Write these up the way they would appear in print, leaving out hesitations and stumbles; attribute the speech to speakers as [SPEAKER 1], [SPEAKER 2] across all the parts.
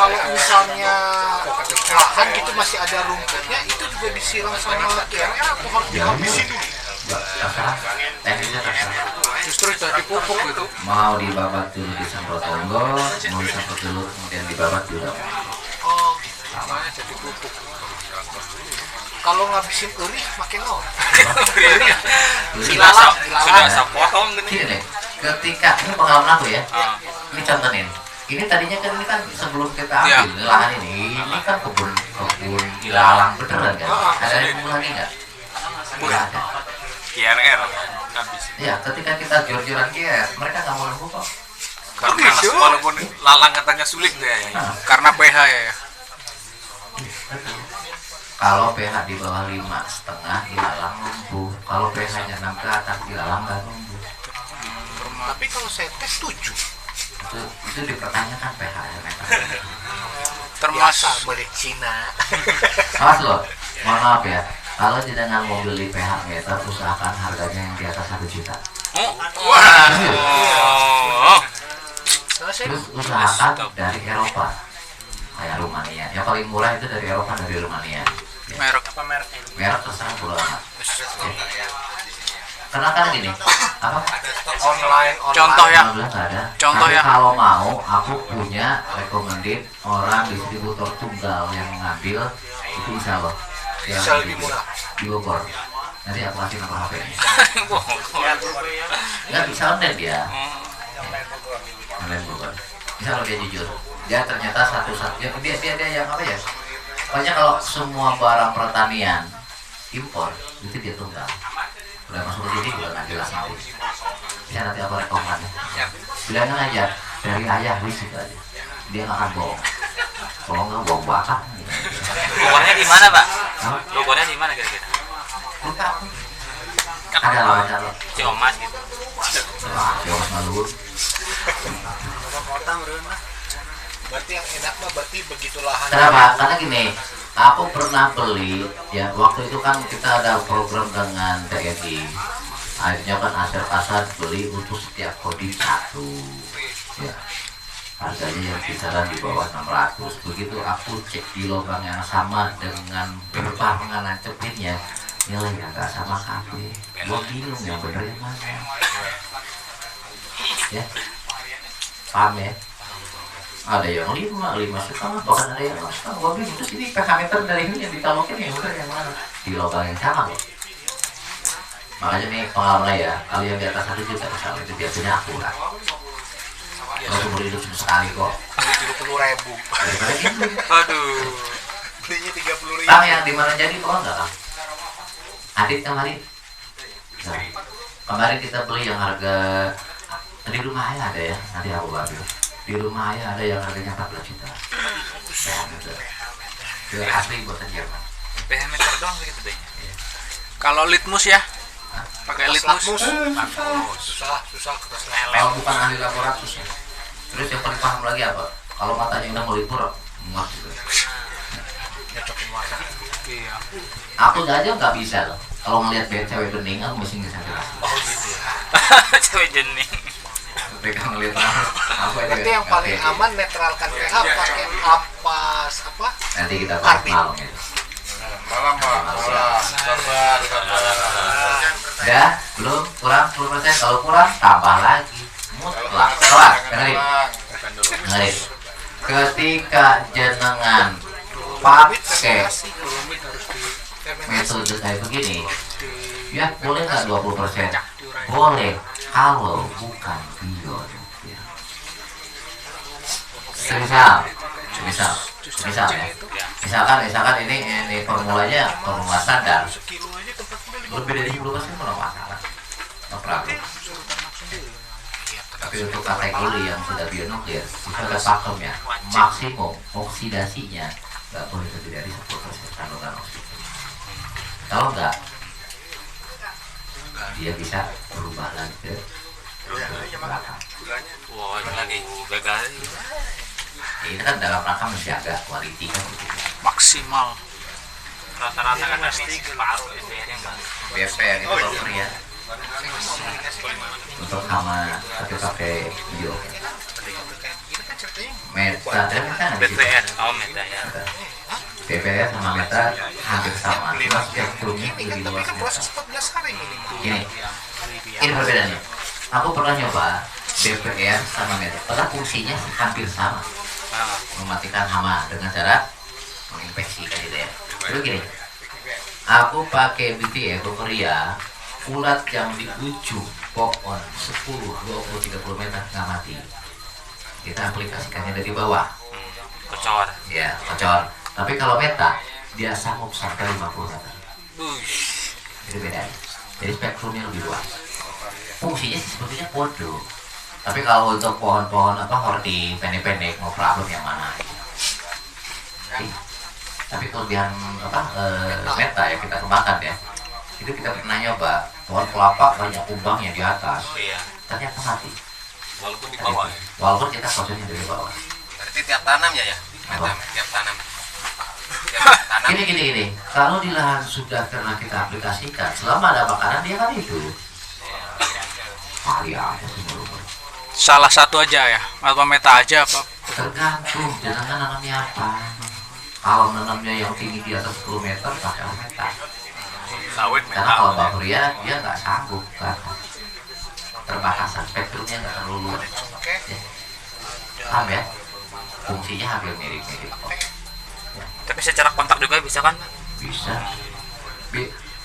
[SPEAKER 1] kalau misalnya lahan gitu masih ada rumputnya, itu juga disiram sama TRR atau harus dihabisin dulu?
[SPEAKER 2] Terserah, teknisnya terserah.
[SPEAKER 1] Justru itu dipupuk gitu.
[SPEAKER 2] Mau dibabat dulu disemprot tonggol, mau disemprot dulu kemudian dibabat juga.
[SPEAKER 1] Oh, namanya jadi pupuk. Kalau ngabisin urih makin naon?
[SPEAKER 3] Sudah sapotong
[SPEAKER 2] Gini
[SPEAKER 3] gini.
[SPEAKER 2] deh, ketika ini pengalaman aku ya, ini contohin. Ini tadinya kan ini kan sebelum kita ambil lahan ini kan kebun ilalang beneran kan? Ada yang mengulangi nggak? Nggak ada.
[SPEAKER 3] KRR habis.
[SPEAKER 2] Ya, ketika kita jor-joran GS, mereka nggak mau nunggu kok.
[SPEAKER 3] Karena walaupun lalang katanya sulit deh.
[SPEAKER 1] Karena pH ya.
[SPEAKER 2] Kalau pH di bawah 5,5 ilalang lumpuh. Kalau pH-nya 6 ke atas ilalang nggak lumpuh.
[SPEAKER 1] Tapi kalau saya tes 7.
[SPEAKER 2] Itu dipertanyakan pH ya mereka.
[SPEAKER 1] Termasuk dari Cina.
[SPEAKER 2] Awas loh, mohon maaf ya. Kalau jenengan mau beli pH meter, usahakan harganya yang di atas 1 juta.
[SPEAKER 3] Wah.
[SPEAKER 2] Terus usahakan dari Eropa, kayak Rumania. Yang paling murah itu dari Eropa, dari Rumania. Ya.
[SPEAKER 3] Merek apa mereknya?
[SPEAKER 2] Merek terserah bodo amat. Ya. Karena kan gini, apa?
[SPEAKER 1] Online.
[SPEAKER 3] Contoh ya.
[SPEAKER 2] Alhamdulillah nggak ada.
[SPEAKER 3] Contoh
[SPEAKER 2] Tapi
[SPEAKER 3] ya.
[SPEAKER 2] kalau mau, aku punya recommended orang distributor tunggal yang ngambil itu insya Allah.
[SPEAKER 1] Bisa lebih murah.
[SPEAKER 2] Di Bogor. Nanti aku kasih nomor HP-nya. Nggak bisa online dia. Online Bogor. Bisa kalau dia jujur. Dia ternyata satu-satunya dia yang apa ya? Pokoknya kalau semua barang pertanian impor itu dia tunggal. Udah masuk ke sini udah nggak jelas nanti. Bisa nanti aku rekomend. Bilangin aja dari ayah wis itu aja. Dia nggak akan bohong. Kalau nggak bohong bakal.
[SPEAKER 3] Logonya di mana, Pak? Logonya di mana kira-kira?
[SPEAKER 2] Ada lawan calon.
[SPEAKER 3] Ciomas gitu.
[SPEAKER 2] Wah, Ciomas Malur.
[SPEAKER 1] Berarti yang enak mah berarti begitu lahan.
[SPEAKER 2] Kenapa? Karena gini, aku pernah beli ya waktu itu kan kita ada program dengan TNI. Akhirnya kan aset beli untuk setiap kodim 1. Ya. Harganya yang kisaran di bawah 600. Begitu aku cek di lubang yang sama dengan berbarengan cepitnya, nilainya nggak sama kafe. Gua bingung yang bener yang mana. Ya, paham ya? Ada yang 5,5 bahkan ada yang 6,5. Gua bingung terus ini pH meter dari ini yang ditalokin yang bener yang mana? Di lubang yang sama loh. Makanya nih pengalaman ya, kalau yang di atas 1 juta misalnya itu biasanya akurat. Kalau seumur hidup cuma sekali kok.
[SPEAKER 1] 70.000.
[SPEAKER 2] Daripada gitu.
[SPEAKER 3] Aduh.
[SPEAKER 1] Belinya 30.000.
[SPEAKER 2] Kang yang dimana jadi kok enggak Kang? Adit kemarin. Nah, kemarin kita beli yang harga di rumah ayah ada ya, nanti aku ambil. Di rumah ayah ada yang harganya 14 juta. Ya, betul. Itu asli buatan Jerman.
[SPEAKER 3] pH meter doang gitu bedanya.
[SPEAKER 1] Kalau litmus ya? Pakai litmus.
[SPEAKER 3] Susah kertas lele.
[SPEAKER 2] Kalau bukan ahli laboratorium ya. Terus yang paling paham lagi apa? Kalau matanya udah melipur, muak gitu.
[SPEAKER 1] Nyocokin warna. Iya.
[SPEAKER 2] Aku aja nggak bisa loh. Kalau ngelihat cewek bening, aku mesti nggak sadar.
[SPEAKER 1] Oh gitu ya.
[SPEAKER 3] Cewek jening.
[SPEAKER 2] Mereka ngelihat aku aja.
[SPEAKER 1] Berarti yang paling aman netralkan pH pakai ampas apa?
[SPEAKER 2] Nanti kita bahas malam ya.
[SPEAKER 4] Malam Pak. Sabar.
[SPEAKER 2] Ya, belum kurang 10%. Kalau kurang tambah lagi. Mutlak. Kelar, dengerin. Ketika jenengan pakai metode kayak begini, ya boleh nggak 20%? Boleh, kalau bukan bio. Ya. Misal ya. Misalkan ini formulanya formula standar. Lebih dari 10% kalau masalah. No problem. Tapi untuk kategori yang sudah bionuklir, itu ada pakemnya. Maksimum oksidasinya nggak boleh lebih dari 10% kandungan oksigen. Kalau nggak, dia bisa berubah lagi ke belakang.
[SPEAKER 3] Wah, ini lagi gagal.
[SPEAKER 2] Ini kan dalam rangka menjaga quality kan begitu.
[SPEAKER 1] Maksimal.
[SPEAKER 3] Rata-rata kan pasti separuh SDR-nya enggak.
[SPEAKER 2] BP yang itu dokter ya. Untuk hama tapi pakai bio. Meta dan Meta nggak di situ.
[SPEAKER 3] BTR. Oh, Meta ya.
[SPEAKER 2] BPR sama Meta hampir sama, cuma spektrumnya
[SPEAKER 1] Ini kan
[SPEAKER 2] lebih
[SPEAKER 1] tapi
[SPEAKER 2] luas
[SPEAKER 1] kan
[SPEAKER 2] Meta.
[SPEAKER 1] proses 14 hari minimal.
[SPEAKER 2] Gini, ini perbedaannya. Aku pernah nyoba BPR sama Meta, padahal fungsinya hampir sama,
[SPEAKER 3] Nah,
[SPEAKER 2] mematikan hama dengan cara menginfeksi kan gitu ya. Terus gini, aku pakai BPR Korea, ulat yang di ujung pohon 10, 20, 30 meter nggak mati. Kita aplikasikannya dari bawah,
[SPEAKER 3] kocor.
[SPEAKER 2] ya kocor. Tapi kalau Meta, dia sanggup sampai 50 meter.
[SPEAKER 3] Bush.
[SPEAKER 2] Itu beda. Jadi spektrumnya lebih luas. Fungsinya sih sebetulnya bodoh. Tapi kalau untuk pohon-pohon apa horti pendek-pendek mau problem yang mana? Tapi kelebihan apa Meta yang kita kembangkan ya, itu kita pernah nyoba pohon kelapa banyak kumbangnya di atas,
[SPEAKER 3] Iya.
[SPEAKER 2] ternyata mati.
[SPEAKER 3] Walaupun di bawah.
[SPEAKER 2] Walaupun kita koconya dari bawah.
[SPEAKER 4] Berarti tiap tanam ya ya?
[SPEAKER 2] Apa?
[SPEAKER 4] Tiap tanam. Tiap tanam.
[SPEAKER 2] Gini. Kalau di lahan sudah pernah kita aplikasikan, selama ada makanan dia kan hidup. Kali aja sih menurut.
[SPEAKER 5] Salah satu aja ya, atau Meta aja apa?
[SPEAKER 2] Tergantung jenengan nanamnya apa. Kalau nanamnya yang tinggi di atas 10 meter pakai Meta.
[SPEAKER 3] Sawit
[SPEAKER 2] Karena kalau bakteria dia nggak sanggup kan. Terbatasan spektrumnya nggak terlalu luas. Ya. Paham ya? Fungsinya hampir mirip-mirip kok.
[SPEAKER 3] Tapi secara kontak juga bisa kan?
[SPEAKER 2] Bisa.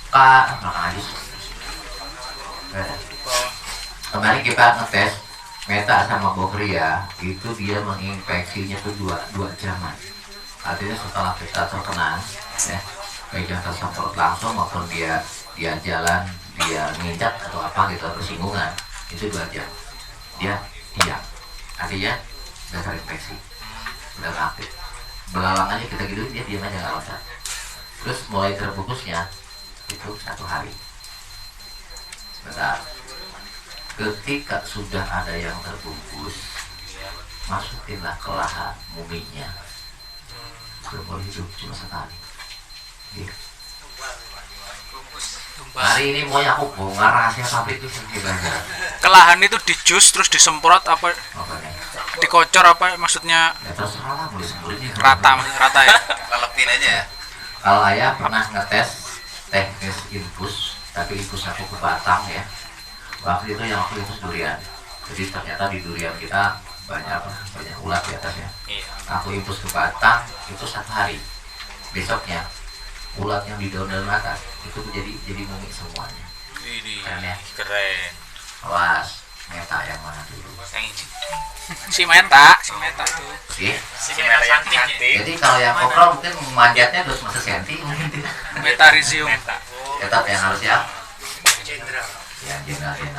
[SPEAKER 2] Pak, makan aja. Kemarin kita ngetes Meta sama Bokria, itu dia menginfeksinya tuh dua jaman. Artinya setelah kita terkena, ya, baik yang tersemprot langsung maupun dia jalan, dia nginjak atau apa gitu, bersinggungan, itu 2 jam. Dia diam. Artinya udah terinfeksi, udah nggak aktif. Belalang aja kita gitu, dia diam aja nggak loncat. Terus mulai terbungkusnya itu 1 hari. Sebentar. Ketika sudah ada yang terbungkus, masukinlah ke lahan muminya. Belum hidup cuma sekali. Gitu. Hari ini mau aku bongkar rahasia pabrik itu sebenarnya.
[SPEAKER 5] Kelahan itu dijus terus disemprot apa?
[SPEAKER 2] Makanya,
[SPEAKER 5] Dikocor apa? Maksudnya
[SPEAKER 2] ya terserah lah mau disemburin
[SPEAKER 5] rata ya.
[SPEAKER 4] Lelepin aja ya.
[SPEAKER 2] Kalau ayah pernah ngetes teknis infus, tapi infus aku ke batang ya. Waktu itu yang aku infus durian. Jadi ternyata di durian kita banyak ulat di atasnya.
[SPEAKER 3] Iya.
[SPEAKER 2] Aku infus ke batang itu 1 hari. Besoknya ulat yang di daun-daun atas itu jadi mumi semuanya.
[SPEAKER 3] Ini
[SPEAKER 2] Keren ya.
[SPEAKER 3] keren.
[SPEAKER 2] Awas, Meta yang mana dulu?
[SPEAKER 3] Yang ini.
[SPEAKER 5] Si Meta tuh.
[SPEAKER 2] Oke.
[SPEAKER 3] Si merah cantik.
[SPEAKER 2] Jadi kalau yang kopra mungkin manjatnya 2 senti mungkin tidak.
[SPEAKER 5] Meta Rhizium.
[SPEAKER 2] Tetap yang harus ya. Jenderal. Ya jenderal itu.